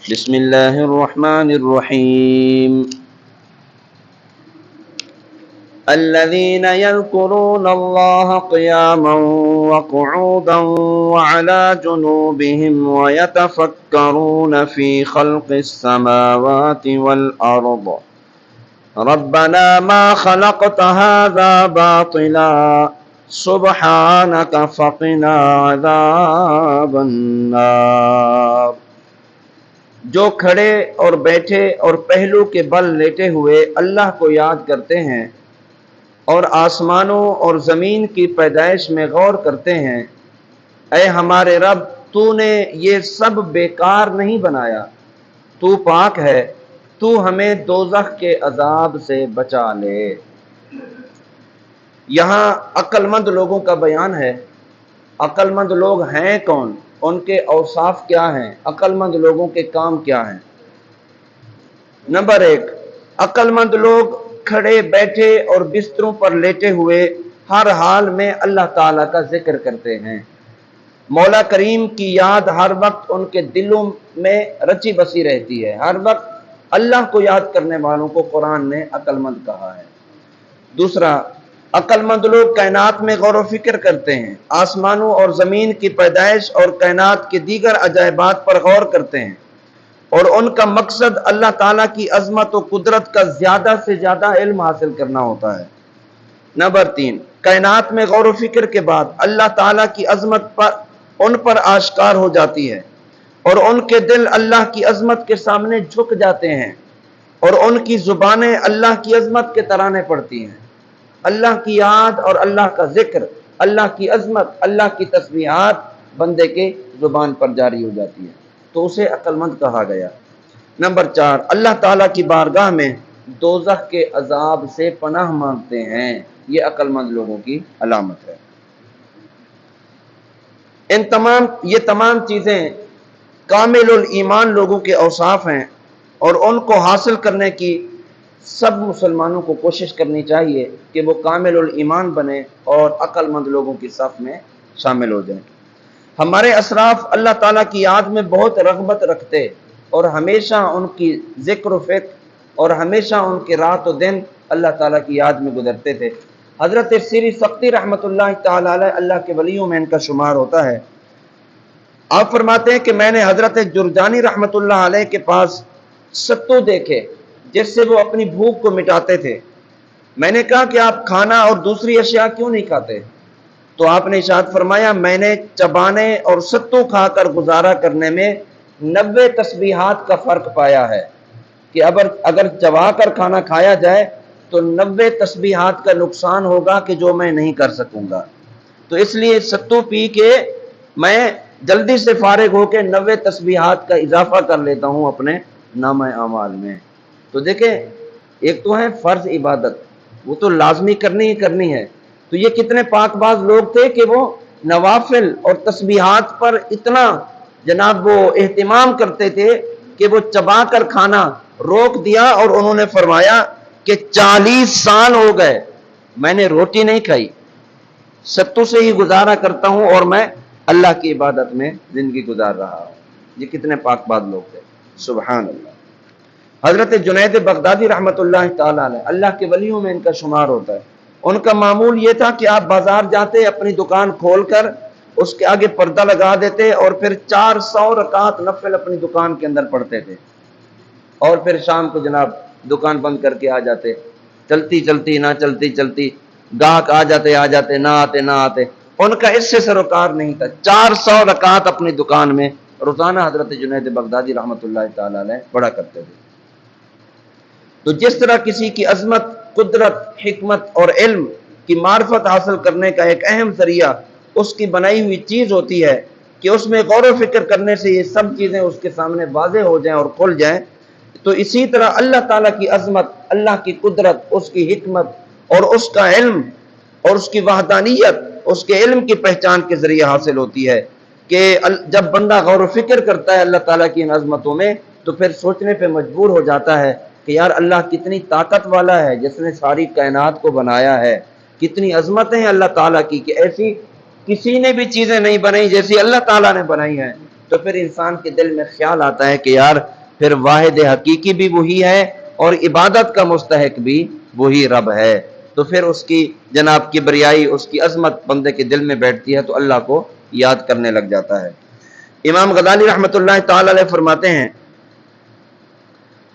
بسم اللہ الرحمن الرحیم الذين يذكرون الله قياما وقعودا وعلى جنوبهم ويتفكرون في خلق السماوات والأرض ربنا ما خلقت هذا باطلا سبحانك فقنا عذاب النار۔ جو کھڑے اور بیٹھے اور پہلو کے بل لیٹے ہوئے اللہ کو یاد کرتے ہیں اور آسمانوں اور زمین کی پیدائش میں غور کرتے ہیں، اے ہمارے رب، تو نے یہ سب بیکار نہیں بنایا، تو پاک ہے، تو ہمیں دوزخ کے عذاب سے بچا لے۔ یہاں عقل مند لوگوں کا بیان ہے۔ عقل مند لوگ ہیں کون؟ ان کے اوصاف کیا ہیں؟ عقل مند لوگوں کے کام کیا ہیں؟ نمبر 1، عقل مند لوگ کھڑے بیٹھے اور بستروں پر لیٹے ہوئے ہر حال میں اللہ تعالیٰ کا ذکر کرتے ہیں۔ مولا کریم کی یاد ہر وقت ان کے دلوں میں رچی بسی رہتی ہے۔ ہر وقت اللہ کو یاد کرنے والوں کو قرآن نے عقل مند کہا ہے۔ دوسرا، عقل مند لوگ کائنات میں غور و فکر کرتے ہیں، آسمانوں اور زمین کی پیدائش اور کائنات کے دیگر عجائبات پر غور کرتے ہیں، اور ان کا مقصد اللہ تعالیٰ کی عظمت و قدرت کا زیادہ سے زیادہ علم حاصل کرنا ہوتا ہے۔ نمبر 3، کائنات میں غور و فکر کے بعد اللہ تعالیٰ کی عظمت ان پر آشکار ہو جاتی ہے، اور ان کے دل اللہ کی عظمت کے سامنے جھک جاتے ہیں، اور ان کی زبانیں اللہ کی عظمت کے ترانے پڑتی ہیں۔ اللہ کی یاد اور اللہ کا ذکر، اللہ کی عظمت، اللہ کی تسبیحات بندے کے زبان پر جاری ہو جاتی ہے، تو اسے عقل مند کہا گیا۔ نمبر 4، اللہ تعالیٰ کی بارگاہ میں دوزخ کے عذاب سے پناہ مانگتے ہیں، یہ عقل مند لوگوں کی علامت ہے۔ یہ تمام چیزیں کامل الایمان لوگوں کے اوصاف ہیں، اور ان کو حاصل کرنے کی سب مسلمانوں کو کوشش کرنی چاہیے کہ وہ کامل الایمان بنے اور عقل مند لوگوں کی صف میں شامل ہو جائیں۔ ہمارے اسلاف اللہ تعالیٰ کی یاد میں بہت رغبت رکھتے اور ہمیشہ ان کی ذکر و فکر اور ہمیشہ ان کے رات و دن اللہ تعالیٰ کی یاد میں گزرتے تھے۔ حضرت سری سختی رحمۃ اللہ تعالیٰ علیہ اللہ کے ولیوں میں ان کا شمار ہوتا ہے۔ آپ فرماتے ہیں کہ میں نے حضرت جرجانی رحمۃ اللہ علیہ کے پاس ستو دیکھے جس سے وہ اپنی بھوک کو مٹاتے تھے۔ میں نے کہا کہ آپ کھانا اور دوسری اشیاء کیوں نہیں کھاتے؟ تو آپ نے ارشاد فرمایا، میں نے چبانے اور ستو کھا کر گزارا کرنے میں 90 تسبیحات کا فرق پایا ہے کہ اگر چبا کر کھانا کھایا جائے تو 90 تسبیحات کا نقصان ہوگا کہ جو میں نہیں کر سکوں گا۔ تو اس لیے ستو پی کے میں جلدی سے فارغ ہو کے 90 تسبیحات کا اضافہ کر لیتا ہوں اپنے نامہ اعمال میں۔ تو دیکھیں، ایک تو ہے فرض عبادت، وہ تو لازمی کرنی ہی کرنی ہے۔ تو یہ کتنے پاک باز لوگ تھے کہ وہ نوافل اور تسبیحات پر اتنا جناب وہ اہتمام کرتے تھے کہ وہ چبا کر کھانا روک دیا، اور انہوں نے فرمایا کہ 40 سال ہو گئے میں نے روٹی نہیں کھائی، ستو سے ہی گزارا کرتا ہوں اور میں اللہ کی عبادت میں زندگی گزار رہا ہوں۔ یہ کتنے پاک باز لوگ تھے، سبحان اللہ۔ حضرت جنید بغدادی رحمۃ اللہ تعالیٰ علیہ اللہ کے ولیوں میں ان کا شمار ہوتا ہے۔ ان کا معمول یہ تھا کہ آپ بازار جاتے، اپنی دکان کھول کر اس کے آگے پردہ لگا دیتے اور پھر 400 رکعت نفل اپنی دکان کے اندر پڑھتے تھے، اور پھر شام کو جناب دکان بند کر کے آ جاتے۔ چلتی چلتی نہ چلتی چلتی گاہک آ جاتے نہ آتے ان کا اس سے سروکار نہیں تھا۔ 400 رکعت اپنی دکان میں روزانہ حضرت جنید بغدادی رحمۃ اللہ تعالیٰ علیہ پڑھا کرتے تھے۔ تو جس طرح کسی کی عظمت، قدرت، حکمت اور علم کی معرفت حاصل کرنے کا ایک اہم ذریعہ اس کی بنائی ہوئی چیز ہوتی ہے کہ اس میں غور و فکر کرنے سے یہ سب چیزیں اس کے سامنے واضح ہو جائیں اور کھل جائیں، تو اسی طرح اللہ تعالیٰ کی عظمت، اللہ کی قدرت، اس کی حکمت اور اس کا علم اور اس کی وحدانیت، اس کے علم کی پہچان کے ذریعے حاصل ہوتی ہے کہ جب بندہ غور و فکر کرتا ہے اللہ تعالیٰ کی ان عظمتوں میں تو پھر سوچنے پہ مجبور ہو جاتا ہے کہ یار اللہ کتنی طاقت والا ہے جس نے ساری کائنات کو بنایا ہے، کتنی عظمتیں ہیں اللہ تعالیٰ کی کہ ایسی کسی نے بھی چیزیں نہیں بنائی جیسی اللہ تعالیٰ نے بنائی ہیں۔ تو پھر انسان کے دل میں خیال آتا ہے کہ یار پھر واحد حقیقی بھی وہی ہے اور عبادت کا مستحق بھی وہی رب ہے، تو پھر اس کی جناب کبریائی، اس کی عظمت بندے کے دل میں بیٹھتی ہے تو اللہ کو یاد کرنے لگ جاتا ہے۔ امام غزالی رحمۃ اللہ تعالی علیہ فرماتے ہیں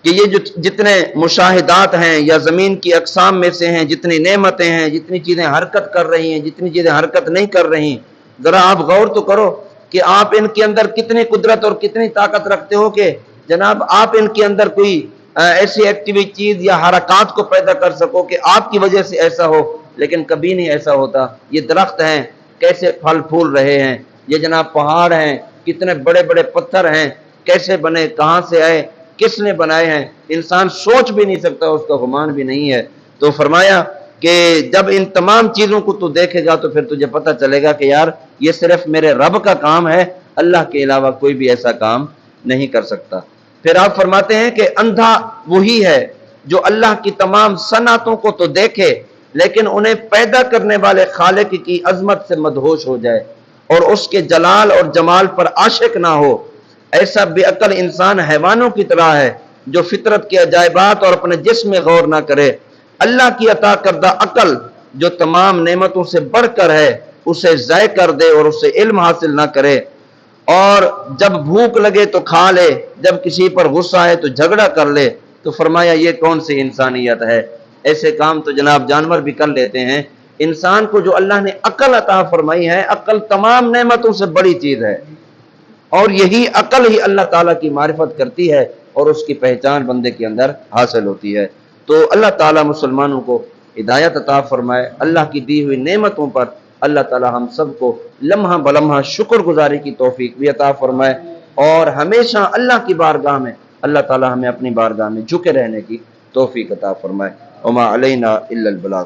کہ یہ جو جتنے مشاہدات ہیں یا زمین کی اقسام میں سے ہیں، جتنی نعمتیں ہیں، جتنی چیزیں حرکت کر رہی ہیں، جتنی چیزیں حرکت نہیں کر رہی، ذرا آپ غور تو کرو کہ آپ ان کے اندر کتنی قدرت اور کتنی طاقت رکھتے ہو کہ جناب آپ ان کے اندر کوئی ایسی ایکٹیوی چیز یا حرکات کو پیدا کر سکو کہ آپ کی وجہ سے ایسا ہو، لیکن کبھی نہیں ایسا ہوتا۔ یہ درخت ہیں کیسے پھل پھول رہے ہیں، یہ جناب پہاڑ ہیں کتنے بڑے بڑے پتھر ہیں، کیسے بنے، کہاں سے آئے، کس نے بنائے ہیں، انسان سوچ بھی نہیں سکتا، اس کا گمان بھی نہیں ہے۔ تو فرمایا کہ جب ان تمام چیزوں کو تو دیکھے گا تو پھر تجھے پتہ چلے گا کہ یار یہ صرف میرے رب کا کام ہے، اللہ کے علاوہ کوئی بھی ایسا کام نہیں کر سکتا۔ پھر آپ فرماتے ہیں کہ اندھا وہی ہے جو اللہ کی تمام صنعتوں کو تو دیکھے لیکن انہیں پیدا کرنے والے خالق کی عظمت سے مدہوش ہو جائے اور اس کے جلال اور جمال پر عاشق نہ ہو۔ ایسا بے عقل انسان حیوانوں کی طرح ہے جو فطرت کے عجائبات اور اپنے جسم میں غور نہ کرے۔ اللہ کی عطا کردہ عقل جو تمام نعمتوں سے بڑھ کر ہے اسے ضائع کر دے اور اسے علم حاصل نہ کرے، اور جب بھوک لگے تو کھا لے، جب کسی پر غصہ آئے تو جھگڑا کر لے، تو فرمایا یہ کون سی انسانیت ہے؟ ایسے کام تو جناب جانور بھی کر لیتے ہیں۔ انسان کو جو اللہ نے عقل عطا فرمائی ہے، عقل تمام نعمتوں سے بڑی چیز ہے، اور یہی عقل ہی اللہ تعالیٰ کی معرفت کرتی ہے اور اس کی پہچان بندے کے اندر حاصل ہوتی ہے۔ تو اللہ تعالیٰ مسلمانوں کو ہدایت عطا فرمائے، اللہ کی دی ہوئی نعمتوں پر اللہ تعالیٰ ہم سب کو لمحہ بلمحہ شکر گزاری کی توفیق بھی عطا فرمائے، اور ہمیشہ اللہ کی بارگاہ میں اللہ تعالیٰ ہمیں اپنی بارگاہ میں جھکے رہنے کی توفیق عطا فرمائے۔ وما علینا الا البلاغ۔